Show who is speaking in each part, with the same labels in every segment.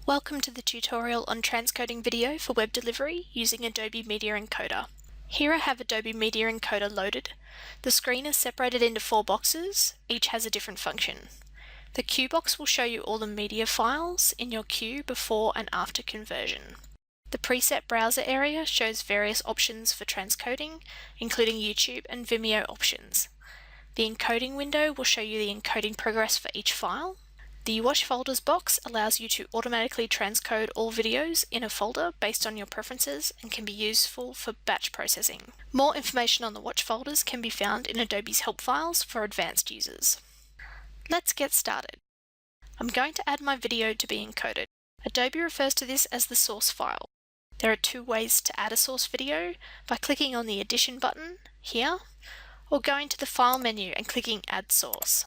Speaker 1: Welcome to the tutorial on transcoding video for web delivery using Adobe Media Encoder. Here I have Adobe Media Encoder loaded. The screen is separated into 4 boxes, each has a different function. The queue box will show you all the media files in your queue before and after conversion. The preset browser area shows various options for transcoding, including YouTube and Vimeo options. The encoding window will show you the encoding progress for each file. The Watch Folders box allows you to automatically transcode all videos in a folder based on your preferences and can be useful for batch processing. More information on the watch folders can be found in Adobe's help files for advanced users. Let's get started. I'm going to add my video to be encoded. Adobe refers to this as the source file. There are 2 ways to add a source video, by clicking on the Addition button here, or going to the File menu and clicking Add Source.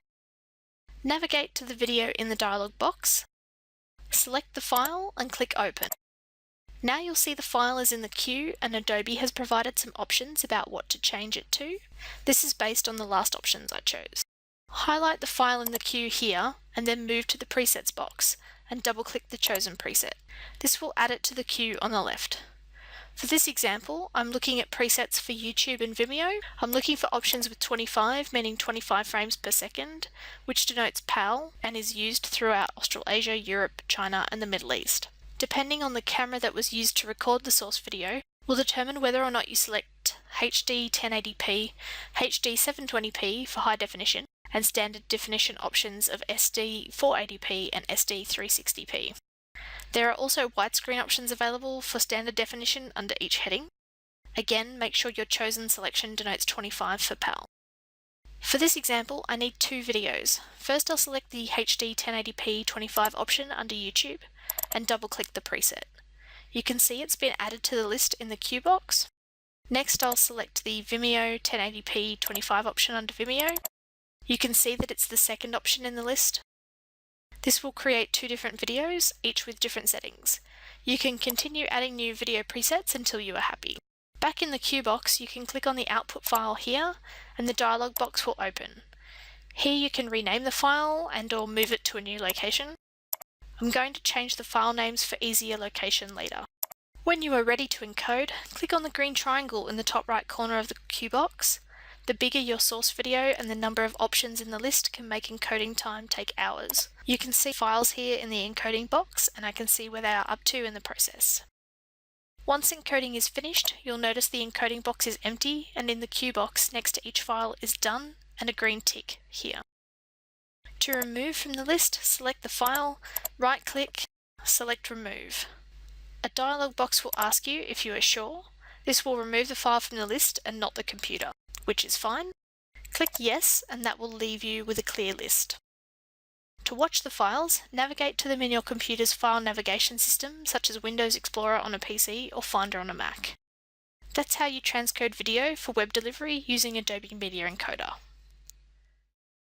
Speaker 1: Navigate to the video in the dialog box, select the file and click Open. Now you'll see the file is in the queue and Adobe has provided some options about what to change it to. This is based on the last options I chose. Highlight the file in the queue here and then move to the presets box and double-click the chosen preset. This will add it to the queue on the left. For this example, I'm looking at presets for YouTube and Vimeo. I'm looking for options with 25, meaning 25 frames per second, which denotes PAL and is used throughout Australasia, Europe, China, and the Middle East. Depending on the camera that was used to record the source video, will determine whether or not you select HD 1080p, HD 720p for high definition, and standard definition options of SD 480p and SD 360p. There are also widescreen options available for standard definition under each heading. Again, make sure your chosen selection denotes 25 for PAL. For this example, I need 2 videos. First, I'll select the HD 1080p 25 option under YouTube and double-click the preset. You can see it's been added to the list in the queue box. Next, I'll select the Vimeo 1080p 25 option under Vimeo. You can see that it's the second option in the list. This will create 2 different videos, each with different settings. You can continue adding new video presets until you are happy. Back in the queue box, you can click on the output file here, and the dialog box will open. Here you can rename the file and/or move it to a new location. I'm going to change the file names for easier location later. When you are ready to encode, click on the green triangle in the top right corner of the queue box. The bigger your source video and the number of options in the list can make encoding time take hours. You can see files here in the encoding box and I can see where they are up to in the process. Once encoding is finished, you'll notice the encoding box is empty and in the queue box next to each file is done and a green tick here. To remove from the list, select the file, right-click, select Remove. A dialog box will ask you if you are sure. This will remove the file from the list and not the computer, which is fine. Click Yes and that will leave you with a clear list. To watch the files, navigate to them in your computer's file navigation system such as Windows Explorer on a PC or Finder on a Mac. That's how you transcode video for web delivery using Adobe Media Encoder.